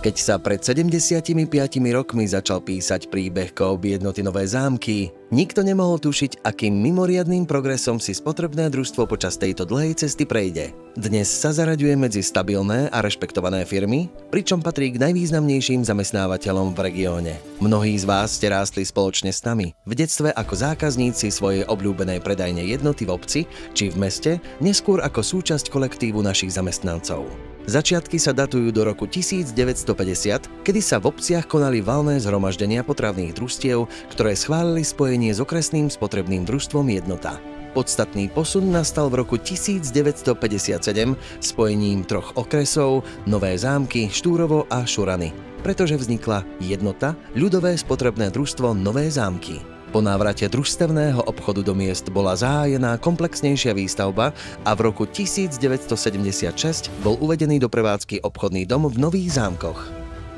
Keď sa pred 75 rokmi začal písať príbeh Coop jednoty Nové Zámky, nikto nemohol tušiť, akým mimoriadnym progresom si spotrebné družstvo počas tejto dlhej cesty prejde. Dnes sa zaraďuje medzi stabilné a rešpektované firmy, pričom patrí k najvýznamnejším zamestnávateľom v regióne. Mnohí z vás ste rástli spoločne s nami, v detstve ako zákazníci svojej obľúbenej predajne jednoty v obci či v meste, neskôr ako súčasť kolektívu našich zamestnancov. Začiatky sa datujú do roku 1950, kedy sa v obciach konali valné zhromaždenia potravných družstiev, ktoré schválili spojenie s okresným spotrebným družstvom Jednota. Podstatný posun nastal v roku 1957 spojením troch okresov Nové Zámky, Štúrovo a Šurany, pretože vznikla Jednota, ľudové spotrebné družstvo Nové Zámky. Po návrate družstevného obchodu do miest bola zahájená komplexnejšia výstavba a v roku 1976 bol uvedený do prevádzky obchodný dom v Nových Zámkoch.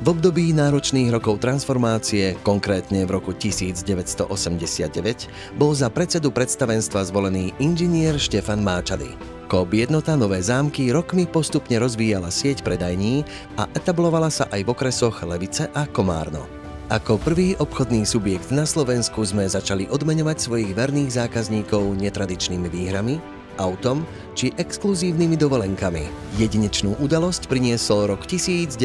V období náročných rokov transformácie, konkrétne v roku 1989, bol za predsedu predstavenstva zvolený inžinier Štefan Máčady. Coop Jednota Nové Zámky rokmi postupne rozvíjala sieť predajní a etablovala sa aj v okresoch Levice a Komárno. Ako prvý obchodný subjekt na Slovensku sme začali odmeňovať svojich verných zákazníkov netradičnými výhrami, autom či exkluzívnymi dovolenkami. Jedinečnú udalosť priniesol rok 1998,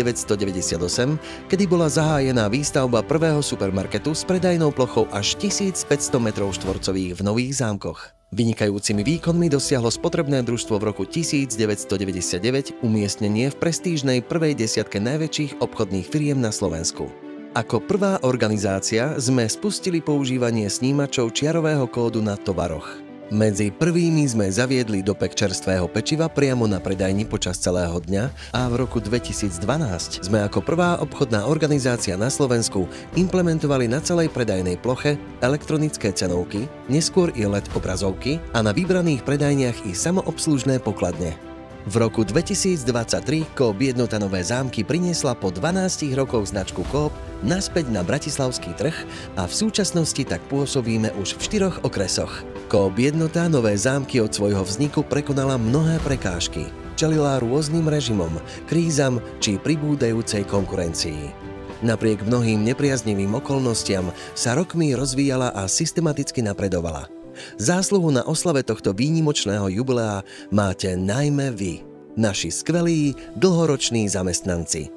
kedy bola zahájená výstavba prvého supermarketu s predajnou plochou až 1500 m2 v Nových Zámkoch. Vynikajúcimi výkonmi dosiahlo spotrebné družstvo v roku 1999 umiestnenie v prestížnej prvej desiatke najväčších obchodných firiem na Slovensku. Ako prvá organizácia sme spustili používanie snímačov čiarového kódu na tovaroch. Medzi prvými sme zaviedli dopek čerstvého pečiva priamo na predajni počas celého dňa a v roku 2012 sme ako prvá obchodná organizácia na Slovensku implementovali na celej predajnej ploche elektronické cenovky, neskôr i LED obrazovky a na vybraných predajniach i samoobslužné pokladne. V roku 2023 Coop Jednota Nové Zámky priniesla po 12 rokoch značku Coop naspäť na bratislavský trh a v súčasnosti tak pôsobíme už v 4 okresoch. Coop Jednota Nové Zámky od svojho vzniku prekonala mnohé prekážky. Čelila rôznym režimom, krízam či pribúdajúcej konkurencii. Napriek mnohým nepriaznivým okolnostiam sa rokmi rozvíjala a systematicky napredovala. Zásluhu na oslave tohto výnimočného jubilea máte najmä vy, naši skvelí, dlhoroční zamestnanci.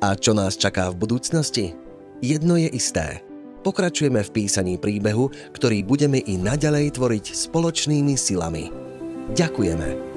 A čo nás čaká v budúcnosti? Jedno je isté. Pokračujeme v písaní príbehu, ktorý budeme i naďalej tvoriť spoločnými silami. Ďakujeme.